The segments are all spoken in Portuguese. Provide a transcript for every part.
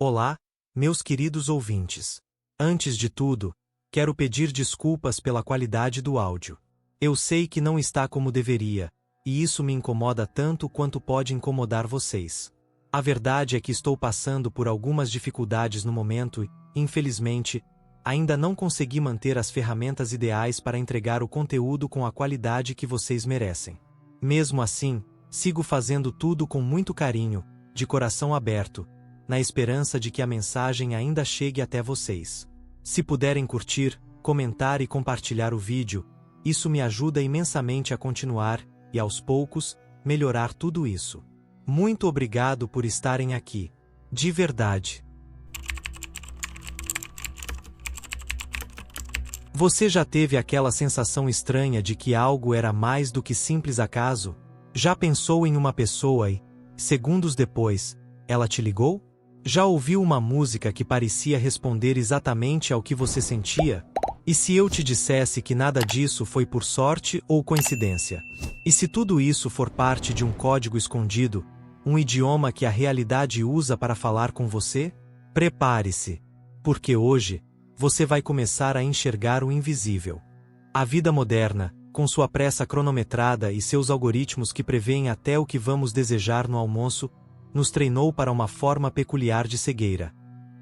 Olá, meus queridos ouvintes. Antes de tudo, quero pedir desculpas pela qualidade do áudio. Eu sei que não está como deveria, e isso me incomoda tanto quanto pode incomodar vocês. A verdade é que estou passando por algumas dificuldades no momento e, infelizmente, ainda não consegui manter as ferramentas ideais para entregar o conteúdo com a qualidade que vocês merecem. Mesmo assim, sigo fazendo tudo com muito carinho, de coração aberto, na esperança de que a mensagem ainda chegue até vocês. Se puderem curtir, comentar e compartilhar o vídeo, isso me ajuda imensamente a continuar e, aos poucos, melhorar tudo isso. Muito obrigado por estarem aqui. De verdade. Você já teve aquela sensação estranha de que algo era mais do que simples acaso? Já pensou em uma pessoa e, segundos depois, ela te ligou? Já ouviu uma música que parecia responder exatamente ao que você sentia? E se eu te dissesse que nada disso foi por sorte ou coincidência? E se tudo isso for parte de um código escondido, um idioma que a realidade usa para falar com você? Prepare-se, porque hoje, você vai começar a enxergar o invisível. A vida moderna, com sua pressa cronometrada e seus algoritmos que prevêem até o que vamos desejar no almoço, nos treinou para uma forma peculiar de cegueira.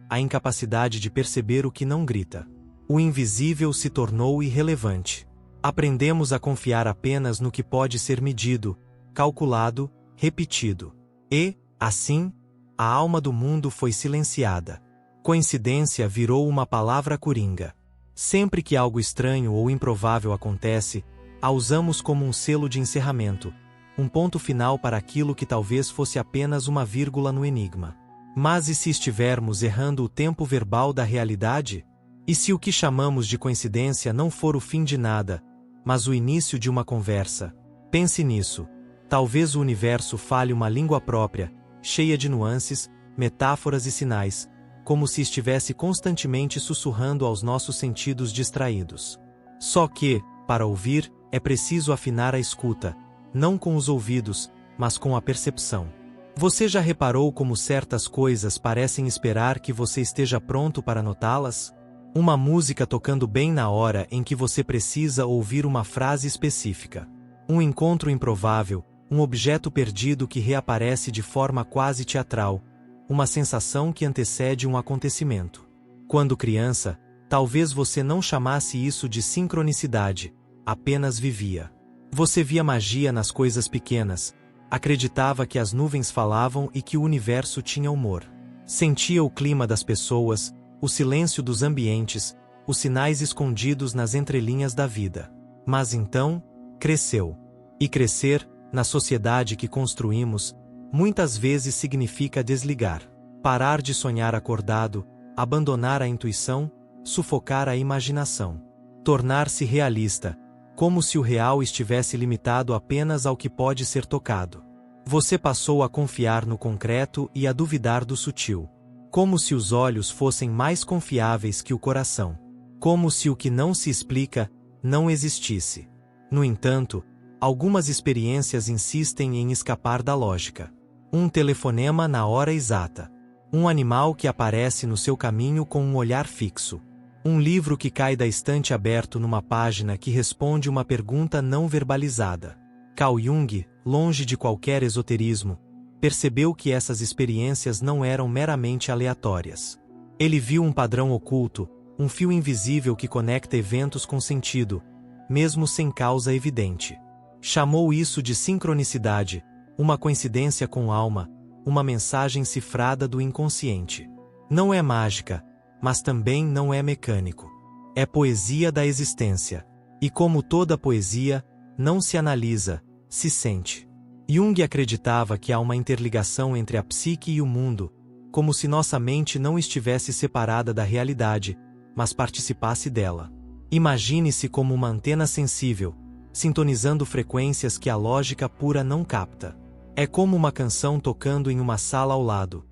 A incapacidade de perceber o que não grita. O invisível se tornou irrelevante. Aprendemos a confiar apenas no que pode ser medido, calculado, repetido. E, assim, a alma do mundo foi silenciada. Coincidência virou uma palavra coringa. Sempre que algo estranho ou improvável acontece, a usamos como um selo de encerramento, um ponto final para aquilo que talvez fosse apenas uma vírgula no enigma. Mas e se estivermos errando o tempo verbal da realidade? E se o que chamamos de coincidência não for o fim de nada, mas o início de uma conversa? Pense nisso. Talvez o universo fale uma língua própria, cheia de nuances, metáforas e sinais, como se estivesse constantemente sussurrando aos nossos sentidos distraídos. Só que, para ouvir, é preciso afinar a escuta, não com os ouvidos, mas com a percepção. Você já reparou como certas coisas parecem esperar que você esteja pronto para notá-las? Uma música tocando bem na hora em que você precisa ouvir uma frase específica. Um encontro improvável, um objeto perdido que reaparece de forma quase teatral, uma sensação que antecede um acontecimento. Quando criança, talvez você não chamasse isso de sincronicidade, apenas vivia. Você via magia nas coisas pequenas, acreditava que as nuvens falavam e que o universo tinha humor. Sentia o clima das pessoas, o silêncio dos ambientes, os sinais escondidos nas entrelinhas da vida. Mas então, cresceu. E crescer, na sociedade que construímos, muitas vezes significa desligar. Parar de sonhar acordado, abandonar a intuição, sufocar a imaginação. Tornar-se realista, como se o real estivesse limitado apenas ao que pode ser tocado. Você passou a confiar no concreto e a duvidar do sutil. Como se os olhos fossem mais confiáveis que o coração. Como se o que não se explica, não existisse. No entanto, algumas experiências insistem em escapar da lógica. Um telefonema na hora exata. Um animal que aparece no seu caminho com um olhar fixo. Um livro que cai da estante aberto numa página que responde uma pergunta não verbalizada. Carl Jung, longe de qualquer esoterismo, percebeu que essas experiências não eram meramente aleatórias. Ele viu um padrão oculto, um fio invisível que conecta eventos com sentido, mesmo sem causa evidente. Chamou isso de sincronicidade, uma coincidência com alma, uma mensagem cifrada do inconsciente. Não é mágica, mas também não é mecânico. É poesia da existência. E como toda poesia, não se analisa, se sente. Jung acreditava que há uma interligação entre a psique e o mundo, como se nossa mente não estivesse separada da realidade, mas participasse dela. Imagine-se como uma antena sensível, sintonizando frequências que a lógica pura não capta. É como uma canção tocando em uma sala ao lado.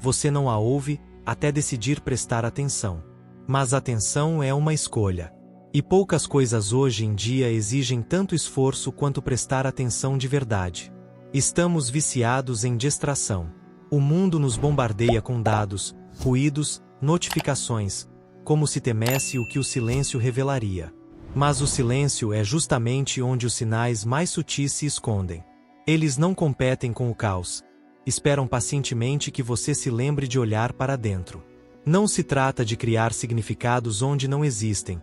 Você não a ouve, até decidir prestar atenção. Mas atenção é uma escolha. E poucas coisas hoje em dia exigem tanto esforço quanto prestar atenção de verdade. Estamos viciados em distração. O mundo nos bombardeia com dados, ruídos, notificações, como se temesse o que o silêncio revelaria. Mas o silêncio é justamente onde os sinais mais sutis se escondem. Eles não competem com o caos. Esperam pacientemente que você se lembre de olhar para dentro. Não se trata de criar significados onde não existem,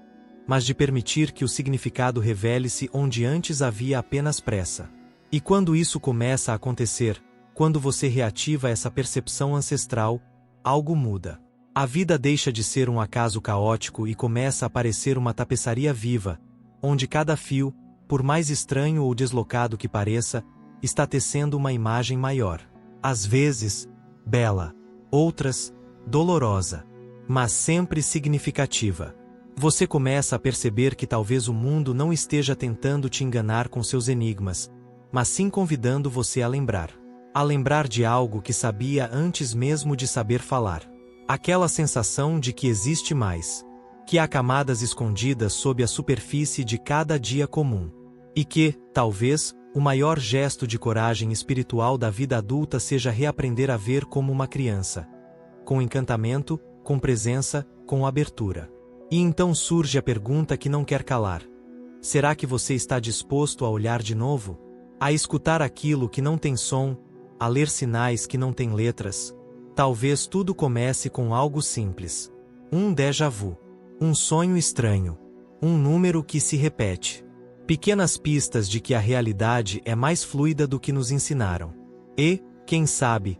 mas de permitir que o significado revele-se onde antes havia apenas pressa. E quando isso começa a acontecer, quando você reativa essa percepção ancestral, algo muda. A vida deixa de ser um acaso caótico e começa a parecer uma tapeçaria viva, onde cada fio, por mais estranho ou deslocado que pareça, está tecendo uma imagem maior. Às vezes, bela, outras, dolorosa, mas sempre significativa. Você começa a perceber que talvez o mundo não esteja tentando te enganar com seus enigmas, mas sim convidando você a lembrar. A lembrar de algo que sabia antes mesmo de saber falar. Aquela sensação de que existe mais. Que há camadas escondidas sob a superfície de cada dia comum. E que, talvez, o maior gesto de coragem espiritual da vida adulta seja reaprender a ver como uma criança. Com encantamento, com presença, com abertura. E então surge a pergunta que não quer calar. Será que você está disposto a olhar de novo? A escutar aquilo que não tem som, a ler sinais que não têm letras? Talvez tudo comece com algo simples. Um déjà vu. Um sonho estranho. Um número que se repete. Pequenas pistas de que a realidade é mais fluida do que nos ensinaram. E, quem sabe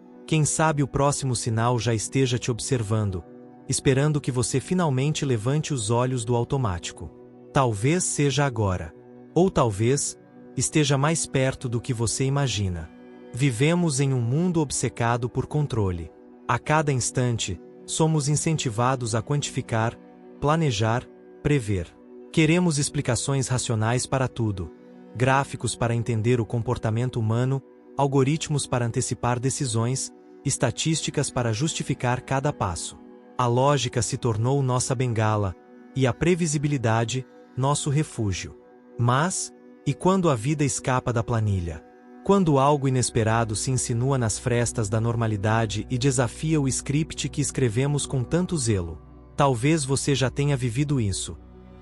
o próximo sinal já esteja te observando, esperando que você finalmente levante os olhos do automático. Talvez seja agora. Ou talvez esteja mais perto do que você imagina. Vivemos em um mundo obcecado por controle. A cada instante, somos incentivados a quantificar, planejar, prever. Queremos explicações racionais para tudo. Gráficos para entender o comportamento humano, algoritmos para antecipar decisões, estatísticas para justificar cada passo. A lógica se tornou nossa bengala, e a previsibilidade, nosso refúgio. Mas, e quando a vida escapa da planilha? Quando algo inesperado se insinua nas frestas da normalidade e desafia o script que escrevemos com tanto zelo? Talvez você já tenha vivido isso.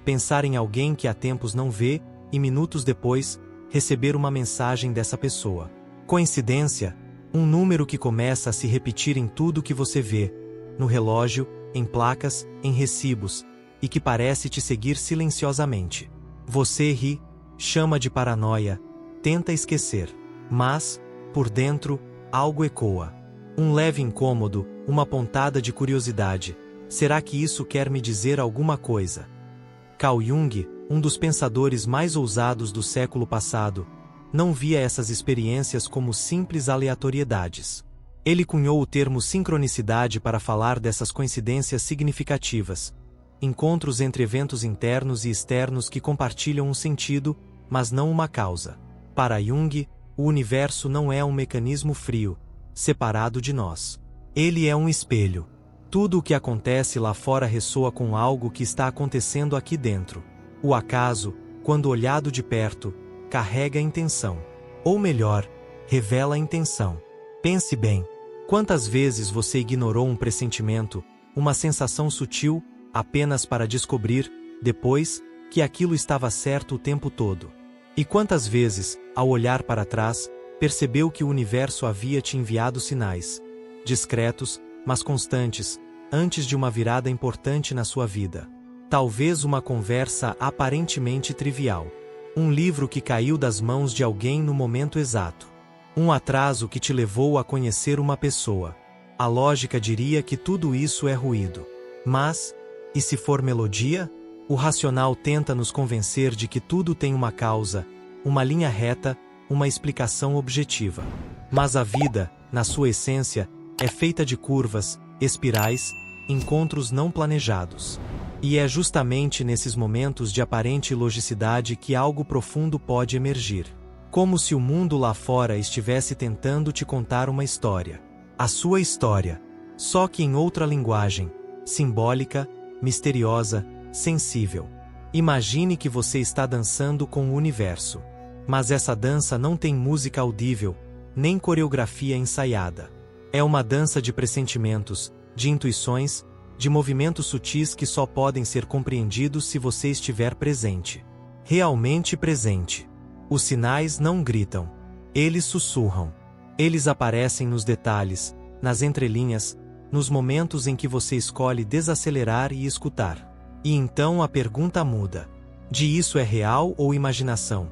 Pensar em alguém que há tempos não vê, e minutos depois, receber uma mensagem dessa pessoa. Coincidência? Um número que começa a se repetir em tudo que você vê, no relógio, em placas, em recibos, e que parece te seguir silenciosamente. Você ri, chama de paranoia, tenta esquecer. Mas, por dentro, algo ecoa. Um leve incômodo, uma pontada de curiosidade. Será que isso quer me dizer alguma coisa? Carl Jung, um dos pensadores mais ousados do século passado, não via essas experiências como simples aleatoriedades. Ele cunhou o termo sincronicidade para falar dessas coincidências significativas. Encontros entre eventos internos e externos que compartilham um sentido, mas não uma causa. Para Jung, o universo não é um mecanismo frio, separado de nós. Ele é um espelho. Tudo o que acontece lá fora ressoa com algo que está acontecendo aqui dentro. O acaso, quando olhado de perto, carrega intenção. Ou melhor, revela a intenção. Pense bem. Quantas vezes você ignorou um pressentimento, uma sensação sutil, apenas para descobrir, depois, que aquilo estava certo o tempo todo? E quantas vezes, ao olhar para trás, percebeu que o universo havia te enviado sinais, discretos, mas constantes, antes de uma virada importante na sua vida? Talvez uma conversa aparentemente trivial. Um livro que caiu das mãos de alguém no momento exato. Um atraso que te levou a conhecer uma pessoa. A lógica diria que tudo isso é ruído. Mas, e se for melodia? O racional tenta nos convencer de que tudo tem uma causa, uma linha reta, uma explicação objetiva. Mas a vida, na sua essência, é feita de curvas, espirais, encontros não planejados. E é justamente nesses momentos de aparente ilogicidade que algo profundo pode emergir. Como se o mundo lá fora estivesse tentando te contar uma história. A sua história. Só que em outra linguagem, simbólica, misteriosa, sensível. Imagine que você está dançando com o universo. Mas essa dança não tem música audível, nem coreografia ensaiada. É uma dança de pressentimentos, de intuições, de movimentos sutis que só podem ser compreendidos se você estiver presente. Realmente presente. Os sinais não gritam. Eles sussurram. Eles aparecem nos detalhes, nas entrelinhas, nos momentos em que você escolhe desacelerar e escutar. E então a pergunta muda. De isso é real ou imaginação?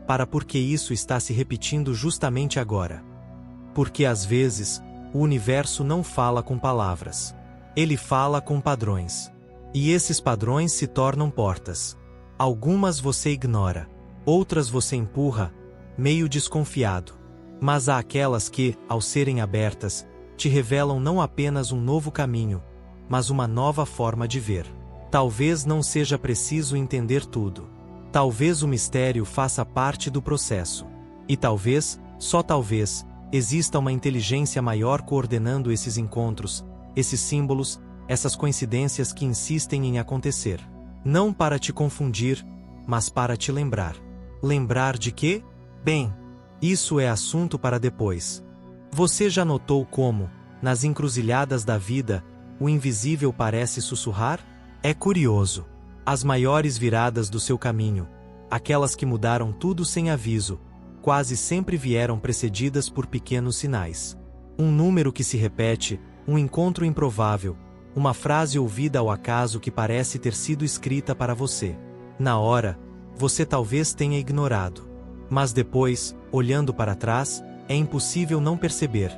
Para por que isso está se repetindo justamente agora? Porque às vezes, o universo não fala com palavras. Ele fala com padrões. E esses padrões se tornam portas. Algumas você ignora, outras você empurra, meio desconfiado. Mas há aquelas que, ao serem abertas, te revelam não apenas um novo caminho, mas uma nova forma de ver. Talvez não seja preciso entender tudo. Talvez o mistério faça parte do processo. E talvez, só talvez, exista uma inteligência maior coordenando esses encontros, esses símbolos, essas coincidências que insistem em acontecer. Não para te confundir, mas para te lembrar. Lembrar de quê? Bem, isso é assunto para depois. Você já notou como, nas encruzilhadas da vida, o invisível parece sussurrar? É curioso. As maiores viradas do seu caminho, aquelas que mudaram tudo sem aviso, quase sempre vieram precedidas por pequenos sinais. Um número que se repete, um encontro improvável, uma frase ouvida ao acaso que parece ter sido escrita para você. Na hora, você talvez tenha ignorado. Mas depois, olhando para trás, é impossível não perceber.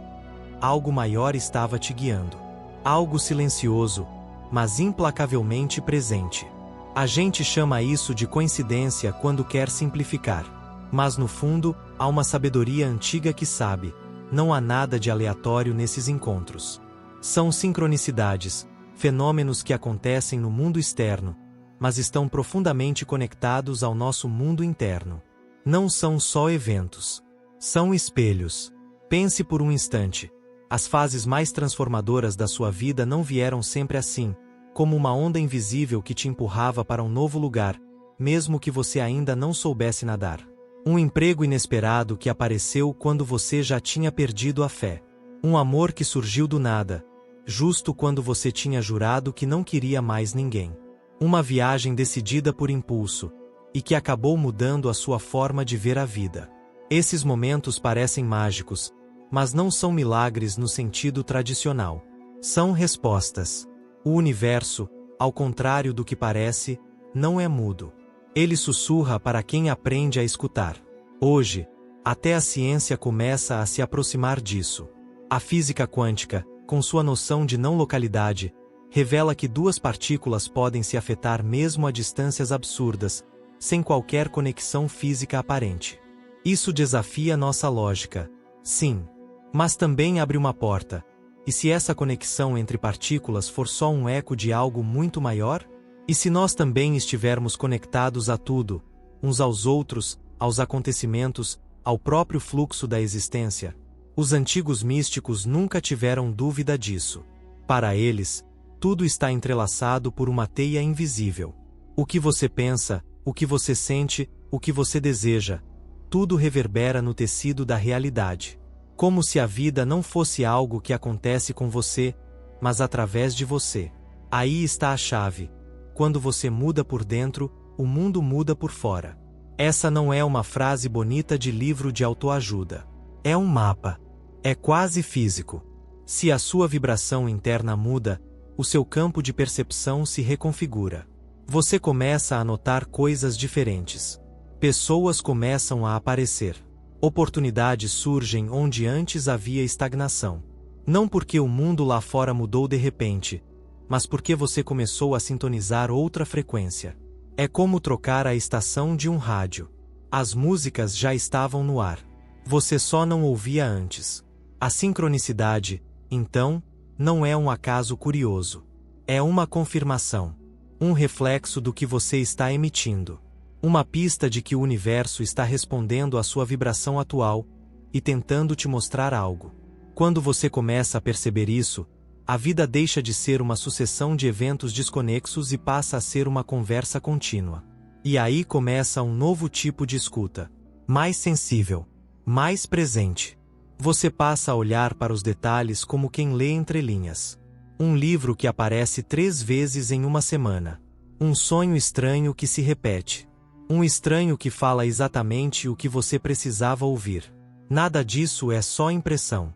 Algo maior estava te guiando. Algo silencioso, mas implacavelmente presente. A gente chama isso de coincidência quando quer simplificar. Mas no fundo, há uma sabedoria antiga que sabe, não há nada de aleatório nesses encontros. São sincronicidades, fenômenos que acontecem no mundo externo, mas estão profundamente conectados ao nosso mundo interno. Não são só eventos. São espelhos. Pense por um instante. As fases mais transformadoras da sua vida não vieram sempre assim, como uma onda invisível que te empurrava para um novo lugar, mesmo que você ainda não soubesse nadar. Um emprego inesperado que apareceu quando você já tinha perdido a fé. Um amor que surgiu do nada, justo quando você tinha jurado que não queria mais ninguém. Uma viagem decidida por impulso, e que acabou mudando a sua forma de ver a vida. Esses momentos parecem mágicos, mas não são milagres no sentido tradicional. São respostas. O universo, ao contrário do que parece, não é mudo. Ele sussurra para quem aprende a escutar. Hoje, até a ciência começa a se aproximar disso. A física quântica, com sua noção de não localidade, revela que duas partículas podem se afetar mesmo a distâncias absurdas, sem qualquer conexão física aparente. Isso desafia nossa lógica, sim, mas também abre uma porta. E se essa conexão entre partículas for só um eco de algo muito maior? E se nós também estivermos conectados a tudo, uns aos outros, aos acontecimentos, ao próprio fluxo da existência? Os antigos místicos nunca tiveram dúvida disso. Para eles, tudo está entrelaçado por uma teia invisível. O que você pensa, o que você sente, o que você deseja, tudo reverbera no tecido da realidade. Como se a vida não fosse algo que acontece com você, mas através de você. Aí está a chave. Quando você muda por dentro, o mundo muda por fora. Essa não é uma frase bonita de livro de autoajuda. É um mapa. É quase físico. Se a sua vibração interna muda, o seu campo de percepção se reconfigura. Você começa a notar coisas diferentes. Pessoas começam a aparecer. Oportunidades surgem onde antes havia estagnação. Não porque o mundo lá fora mudou de repente, mas porque você começou a sintonizar outra frequência. É como trocar a estação de um rádio. As músicas já estavam no ar. Você só não ouvia antes. A sincronicidade, então, não é um acaso curioso. É uma confirmação. Um reflexo do que você está emitindo. Uma pista de que o universo está respondendo à sua vibração atual e tentando te mostrar algo. Quando você começa a perceber isso, a vida deixa de ser uma sucessão de eventos desconexos e passa a ser uma conversa contínua. E aí começa um novo tipo de escuta. Mais sensível. Mais presente. Você passa a olhar para os detalhes como quem lê entre linhas. Um livro que aparece 3 vezes em uma semana. Um sonho estranho que se repete. Um estranho que fala exatamente o que você precisava ouvir. Nada disso é só impressão.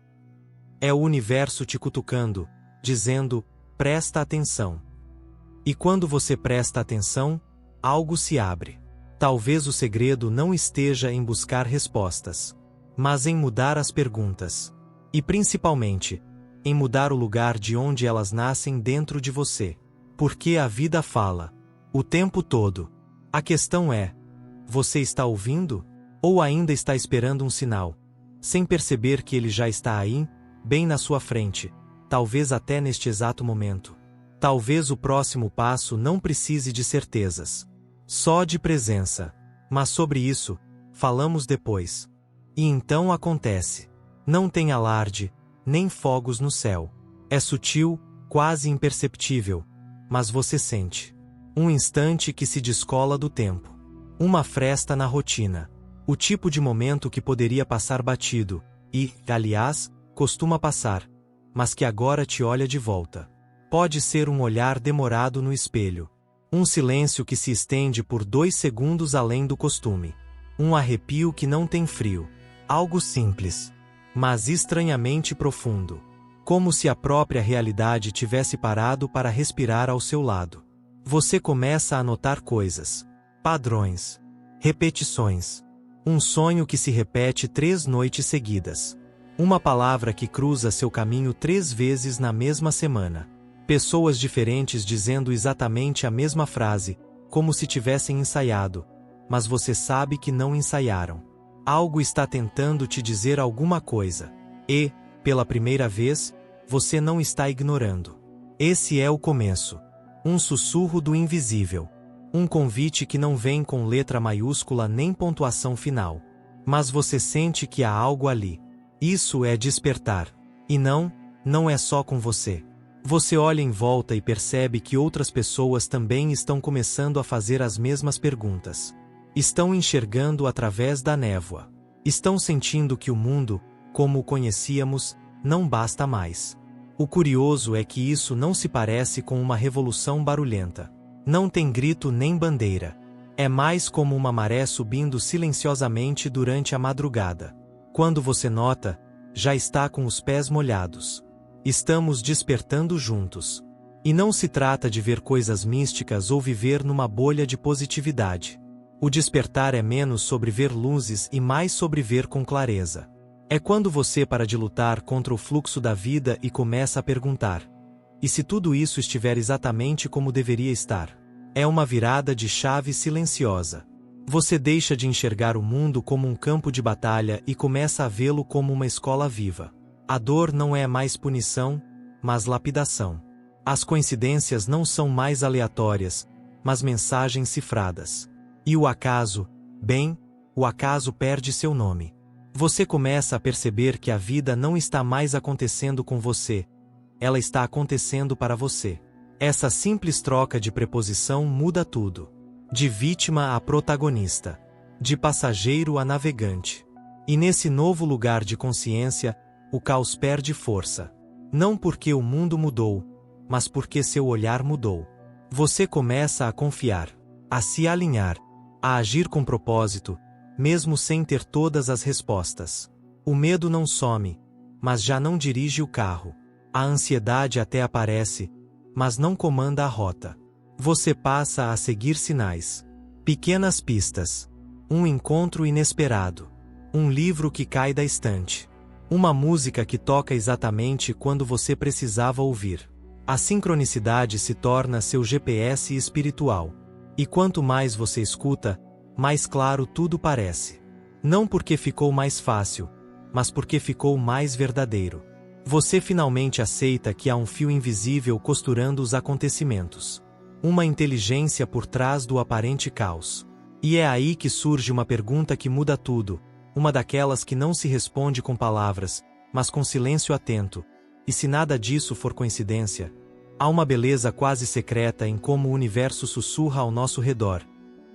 É o universo te cutucando, dizendo, presta atenção. E quando você presta atenção, algo se abre. Talvez o segredo não esteja em buscar respostas, mas em mudar as perguntas. E principalmente, em mudar o lugar de onde elas nascem dentro de você. Porque a vida fala. O tempo todo. A questão é, você está ouvindo? Ou ainda está esperando um sinal, sem perceber que ele já está aí, bem na sua frente, talvez até neste exato momento. Talvez o próximo passo não precise de certezas, só de presença. Mas sobre isso, falamos depois. E então acontece. Não tem alarde, nem fogos no céu. É sutil, quase imperceptível, mas você sente. Um instante que se descola do tempo. Uma fresta na rotina. O tipo de momento que poderia passar batido, e, aliás, costuma passar, mas que agora te olha de volta. Pode ser um olhar demorado no espelho. Um silêncio que se estende por 2 segundos além do costume. Um arrepio que não tem frio. Algo simples, mas estranhamente profundo. Como se a própria realidade tivesse parado para respirar ao seu lado. Você começa a notar coisas. Padrões. Repetições. Um sonho que se repete 3 noites seguidas. Uma palavra que cruza seu caminho 3 vezes na mesma semana. Pessoas diferentes dizendo exatamente a mesma frase, como se tivessem ensaiado, mas você sabe que não ensaiaram. Algo está tentando te dizer alguma coisa. E, pela primeira vez, você não está ignorando. Esse é o começo. Um sussurro do invisível. Um convite que não vem com letra maiúscula nem pontuação final. Mas você sente que há algo ali. Isso é despertar. E não é só com você. Você olha em volta e percebe que outras pessoas também estão começando a fazer as mesmas perguntas. Estão enxergando através da névoa. Estão sentindo que o mundo, como o conhecíamos, não basta mais. O curioso é que isso não se parece com uma revolução barulhenta. Não tem grito nem bandeira. É mais como uma maré subindo silenciosamente durante a madrugada. Quando você nota, já está com os pés molhados. Estamos despertando juntos. E não se trata de ver coisas místicas ou viver numa bolha de positividade. O despertar é menos sobre ver luzes e mais sobre ver com clareza. É quando você para de lutar contra o fluxo da vida e começa a perguntar: e se tudo isso estiver exatamente como deveria estar? É uma virada de chave silenciosa. Você deixa de enxergar o mundo como um campo de batalha e começa a vê-lo como uma escola viva. A dor não é mais punição, mas lapidação. As coincidências não são mais aleatórias, mas mensagens cifradas. E o acaso, bem, o acaso perde seu nome. Você começa a perceber que a vida não está mais acontecendo com você, ela está acontecendo para você. Essa simples troca de preposição muda tudo. De vítima a protagonista. De passageiro a navegante. E nesse novo lugar de consciência, o caos perde força. Não porque o mundo mudou, mas porque seu olhar mudou. Você começa a confiar, a se alinhar, a agir com propósito, mesmo sem ter todas as respostas. O medo não some, mas já não dirige o carro. A ansiedade até aparece, mas não comanda a rota. Você passa a seguir sinais. Pequenas pistas. Um encontro inesperado. Um livro que cai da estante. Uma música que toca exatamente quando você precisava ouvir. A sincronicidade se torna seu GPS espiritual. E quanto mais você escuta, mais claro tudo parece. Não porque ficou mais fácil, mas porque ficou mais verdadeiro. Você finalmente aceita que há um fio invisível costurando os acontecimentos. Uma inteligência por trás do aparente caos. E é aí que surge uma pergunta que muda tudo. Uma daquelas que não se responde com palavras, mas com silêncio atento. E se nada disso for coincidência? Há uma beleza quase secreta em como o universo sussurra ao nosso redor.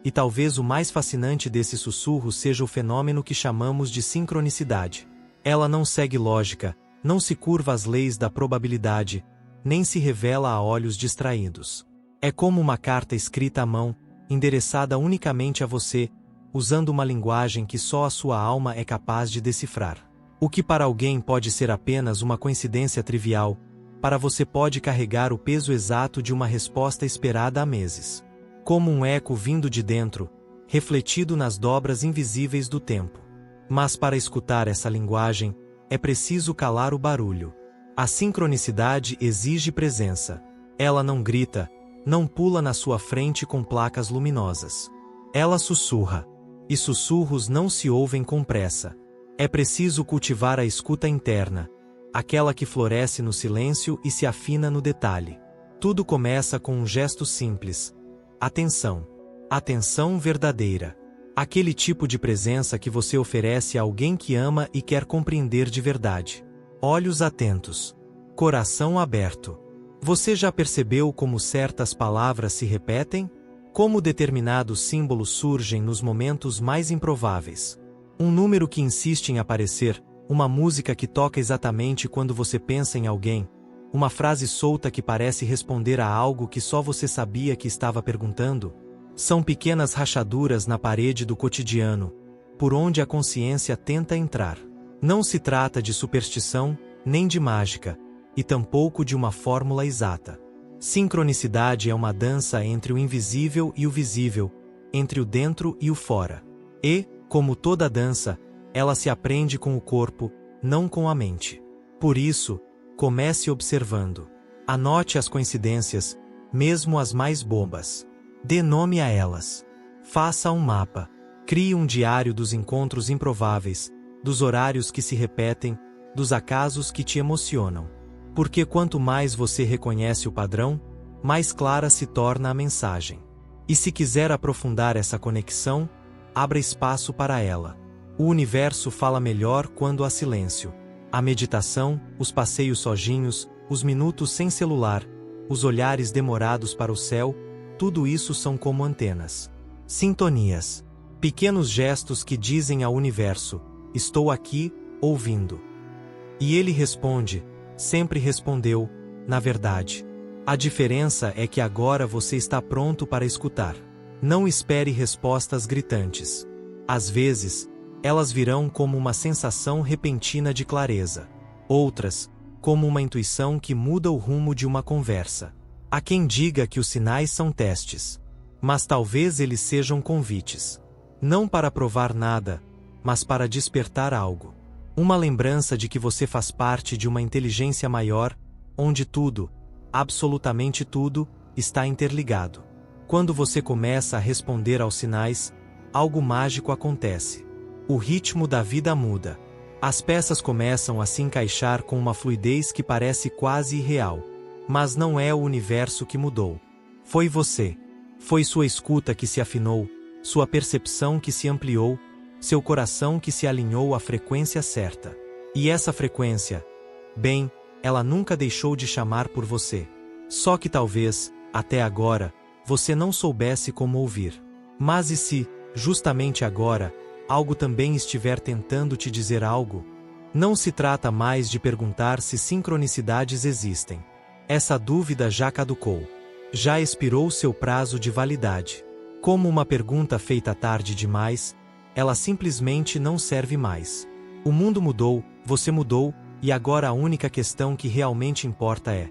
E talvez o mais fascinante desse sussurro seja o fenômeno que chamamos de sincronicidade. Ela não segue lógica, não se curva às leis da probabilidade, nem se revela a olhos distraídos. É como uma carta escrita à mão, endereçada unicamente a você, usando uma linguagem que só a sua alma é capaz de decifrar. O que para alguém pode ser apenas uma coincidência trivial, para você pode carregar o peso exato de uma resposta esperada há meses. Como um eco vindo de dentro, refletido nas dobras invisíveis do tempo. Mas para escutar essa linguagem, é preciso calar o barulho. A sincronicidade exige presença. Ela não grita, não pula na sua frente com placas luminosas. Ela sussurra. E sussurros não se ouvem com pressa. É preciso cultivar a escuta interna, aquela que floresce no silêncio e se afina no detalhe. Tudo começa com um gesto simples. Atenção. Atenção verdadeira. Aquele tipo de presença que você oferece a alguém que ama e quer compreender de verdade. Olhos atentos. Coração aberto. Você já percebeu como certas palavras se repetem? Como determinados símbolos surgem nos momentos mais improváveis? Um número que insiste em aparecer, uma música que toca exatamente quando você pensa em alguém, uma frase solta que parece responder a algo que só você sabia que estava perguntando. São pequenas rachaduras na parede do cotidiano, por onde a consciência tenta entrar. Não se trata de superstição, nem de mágica, e tampouco de uma fórmula exata. Sincronicidade é uma dança entre o invisível e o visível, entre o dentro e o fora. E, como toda dança, ela se aprende com o corpo, não com a mente. Por isso, comece observando. Anote as coincidências, mesmo as mais bobas. Dê nome a elas. Faça um mapa. Crie um diário dos encontros improváveis, dos horários que se repetem, dos acasos que te emocionam. Porque quanto mais você reconhece o padrão, mais clara se torna a mensagem. E se quiser aprofundar essa conexão, abra espaço para ela. O universo fala melhor quando há silêncio. A meditação, os passeios sozinhos, os minutos sem celular, os olhares demorados para o céu, tudo isso são como antenas. Sintonias. Pequenos gestos que dizem ao universo: estou aqui, ouvindo. E ele responde, sempre respondeu, na verdade. A diferença é que agora você está pronto para escutar. Não espere respostas gritantes. Às vezes, elas virão como uma sensação repentina de clareza. Outras, como uma intuição que muda o rumo de uma conversa. Há quem diga que os sinais são testes. Mas talvez eles sejam convites. Não para provar nada, mas para despertar algo. Uma lembrança de que você faz parte de uma inteligência maior, onde tudo, absolutamente tudo, está interligado. Quando você começa a responder aos sinais, algo mágico acontece. O ritmo da vida muda. As peças começam a se encaixar com uma fluidez que parece quase irreal. Mas não é o universo que mudou. Foi você. Foi sua escuta que se afinou, sua percepção que se ampliou, seu coração que se alinhou à frequência certa. E essa frequência, bem, ela nunca deixou de chamar por você. Só que talvez, até agora, você não soubesse como ouvir. Mas e se, justamente agora, algo também estiver tentando te dizer algo? Não se trata mais de perguntar se sincronicidades existem. Essa dúvida já caducou. Já expirou seu prazo de validade. Como uma pergunta feita tarde demais, ela simplesmente não serve mais. O mundo mudou, você mudou, e agora a única questão que realmente importa é: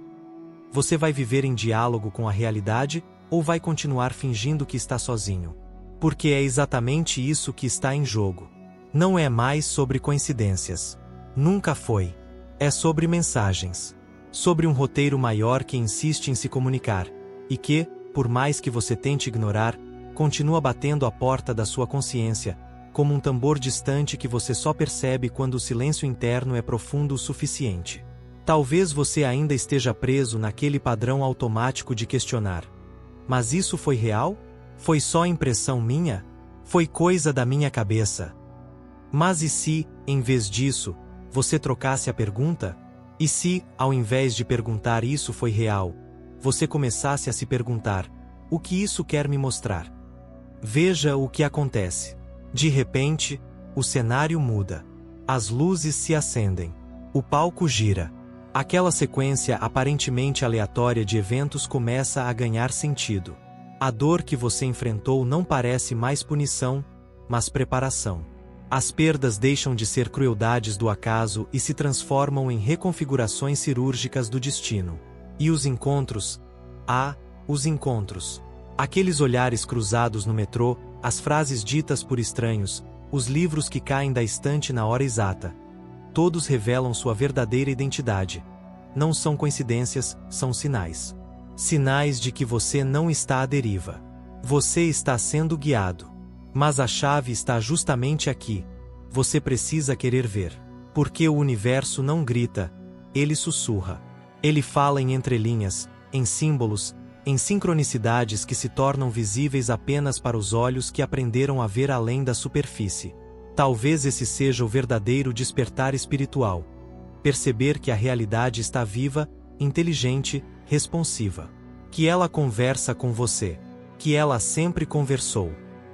você vai viver em diálogo com a realidade, ou vai continuar fingindo que está sozinho? Porque é exatamente isso que está em jogo. Não é mais sobre coincidências. Nunca foi. É sobre mensagens. Sobre um roteiro maior que insiste em se comunicar, e que, por mais que você tente ignorar, continua batendo à porta da sua consciência, como um tambor distante que você só percebe quando o silêncio interno é profundo o suficiente. Talvez você ainda esteja preso naquele padrão automático de questionar: mas isso foi real? Foi só impressão minha? Foi coisa da minha cabeça? Mas e se, em vez disso, você trocasse a pergunta? E se, ao invés de perguntar isso foi real, você começasse a se perguntar: o que isso quer me mostrar? Veja o que acontece. De repente, o cenário muda. As luzes se acendem. O palco gira. Aquela sequência aparentemente aleatória de eventos começa a ganhar sentido. A dor que você enfrentou não parece mais punição, mas preparação. As perdas deixam de ser crueldades do acaso e se transformam em reconfigurações cirúrgicas do destino. E os encontros? Os encontros. Aqueles olhares cruzados no metrô, as frases ditas por estranhos, os livros que caem da estante na hora exata. Todos revelam sua verdadeira identidade. Não são coincidências, são sinais. Sinais de que você não está à deriva. Você está sendo guiado. Mas a chave está justamente aqui. Você precisa querer ver. Porque o universo não grita, ele sussurra. Ele fala em entrelinhas, em símbolos, em sincronicidades que se tornam visíveis apenas para os olhos que aprenderam a ver além da superfície. Talvez esse seja o verdadeiro despertar espiritual. Perceber que a realidade está viva, inteligente, responsiva. Que ela conversa com você. Que ela sempre conversou.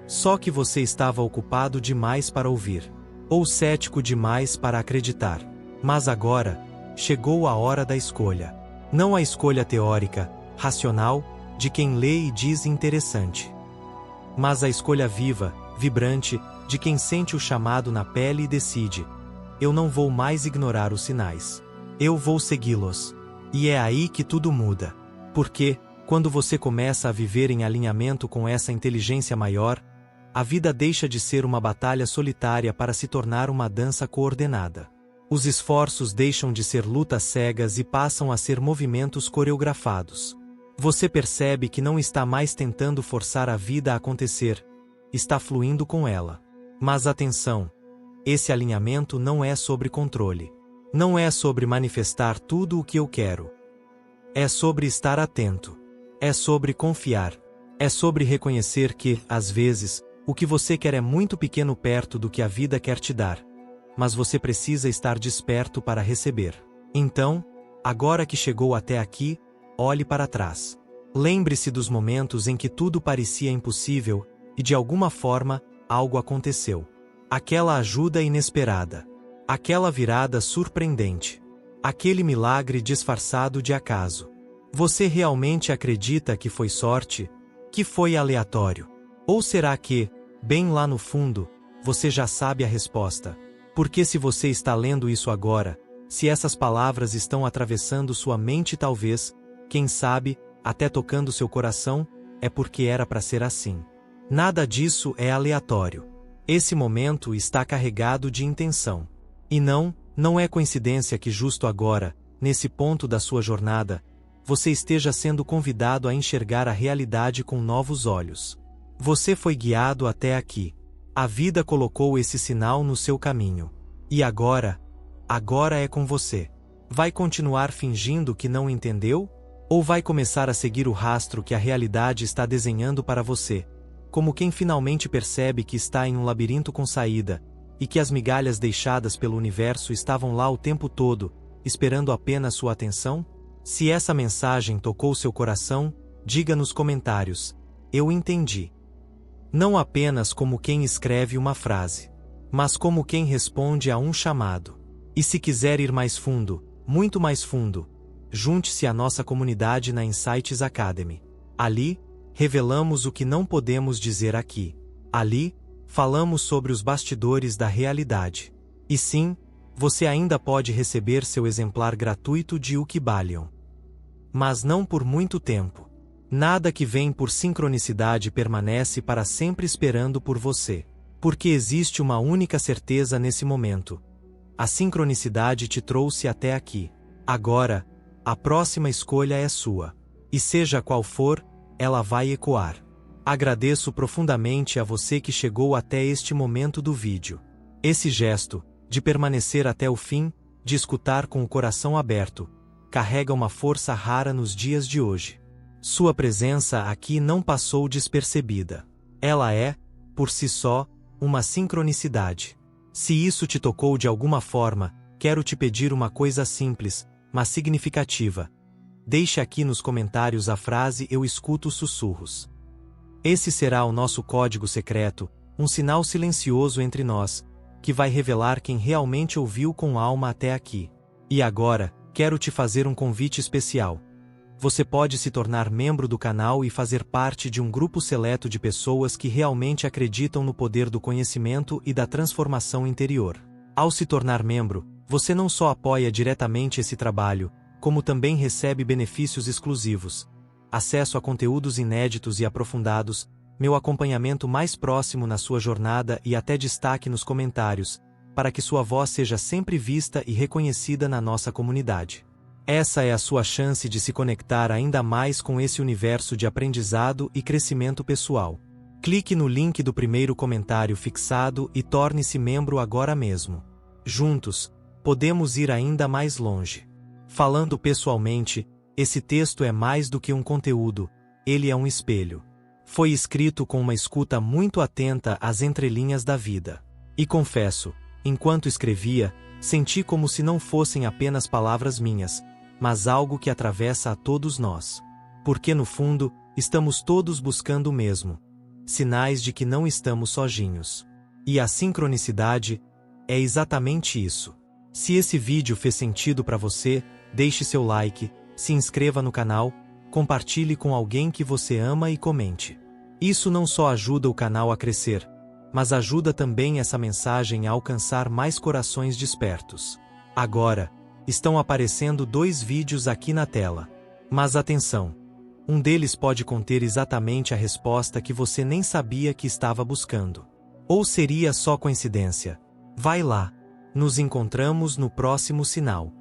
Só que você estava ocupado demais para ouvir. Ou cético demais para acreditar. Mas agora, chegou a hora da escolha. Não a escolha teórica, racional, de quem lê e diz interessante. Mas a escolha viva, vibrante, de quem sente o chamado na pele e decide: eu não vou mais ignorar os sinais. Eu vou segui-los. E é aí que tudo muda. Porque, quando você começa a viver em alinhamento com essa inteligência maior, a vida deixa de ser uma batalha solitária para se tornar uma dança coordenada. Os esforços deixam de ser lutas cegas e passam a ser movimentos coreografados. Você percebe que não está mais tentando forçar a vida a acontecer, está fluindo com ela. Mas atenção! Esse alinhamento não é sobre controle. Não é sobre manifestar tudo o que eu quero. É sobre estar atento. É sobre confiar. É sobre reconhecer que, às vezes, o que você quer é muito pequeno perto do que a vida quer te dar. Mas você precisa estar desperto para receber. Então, agora que chegou até aqui, olhe para trás. Lembre-se dos momentos em que tudo parecia impossível e, de alguma forma, algo aconteceu. Aquela ajuda inesperada. Aquela virada surpreendente. Aquele milagre disfarçado de acaso. Você realmente acredita que foi sorte? Que foi aleatório? Ou será que, bem lá no fundo, você já sabe a resposta? Porque se você está lendo isso agora, se essas palavras estão atravessando sua mente talvez, quem sabe, até tocando seu coração, é porque era para ser assim. Nada disso é aleatório. Esse momento está carregado de intenção. E não é coincidência que justo agora, nesse ponto da sua jornada, você esteja sendo convidado a enxergar a realidade com novos olhos. Você foi guiado até aqui. A vida colocou esse sinal no seu caminho. E agora é com você. Vai continuar fingindo que não entendeu? Ou vai começar a seguir o rastro que a realidade está desenhando para você? Como quem finalmente percebe que está em um labirinto com saída, e que as migalhas deixadas pelo universo estavam lá o tempo todo, esperando apenas sua atenção? Se essa mensagem tocou seu coração, diga nos comentários: eu entendi. Não apenas como quem escreve uma frase, mas como quem responde a um chamado. E se quiser ir mais fundo, muito mais fundo, junte-se à nossa comunidade na Insights Academy. Ali, revelamos o que não podemos dizer aqui. Ali, falamos sobre os bastidores da realidade. E sim, você ainda pode receber seu exemplar gratuito de Ukibalion. Mas não por muito tempo. Nada que vem por sincronicidade permanece para sempre esperando por você. Porque existe uma única certeza nesse momento. A sincronicidade te trouxe até aqui. Agora, a próxima escolha é sua. E seja qual for, ela vai ecoar. Agradeço profundamente a você que chegou até este momento do vídeo. Esse gesto, de permanecer até o fim, de escutar com o coração aberto, carrega uma força rara nos dias de hoje. Sua presença aqui não passou despercebida. Ela é, por si só, uma sincronicidade. Se isso te tocou de alguma forma, quero te pedir uma coisa simples, mas significativa. Deixe aqui nos comentários a frase "Eu escuto sussurros". Esse será o nosso código secreto, um sinal silencioso entre nós, que vai revelar quem realmente ouviu com alma até aqui. E agora, quero te fazer um convite especial. Você pode se tornar membro do canal e fazer parte de um grupo seleto de pessoas que realmente acreditam no poder do conhecimento e da transformação interior. Ao se tornar membro, você não só apoia diretamente esse trabalho, como também recebe benefícios exclusivos, acesso a conteúdos inéditos e aprofundados, meu acompanhamento mais próximo na sua jornada e até destaque nos comentários, para que sua voz seja sempre vista e reconhecida na nossa comunidade. Essa é a sua chance de se conectar ainda mais com esse universo de aprendizado e crescimento pessoal. Clique no link do primeiro comentário fixado e torne-se membro agora mesmo. Juntos, podemos ir ainda mais longe. Falando pessoalmente, esse texto é mais do que um conteúdo, ele é um espelho. Foi escrito com uma escuta muito atenta às entrelinhas da vida. E confesso, enquanto escrevia, senti como se não fossem apenas palavras minhas, mas algo que atravessa a todos nós. Porque no fundo, estamos todos buscando o mesmo. Sinais de que não estamos sozinhos. E a sincronicidade é exatamente isso. Se esse vídeo fez sentido para você, deixe seu like, se inscreva no canal, compartilhe com alguém que você ama e comente. Isso não só ajuda o canal a crescer, mas ajuda também essa mensagem a alcançar mais corações despertos. Agora, estão aparecendo 2 vídeos aqui na tela. Mas atenção! Um deles pode conter exatamente a resposta que você nem sabia que estava buscando. Ou seria só coincidência? Vai lá! Nos encontramos no próximo sinal.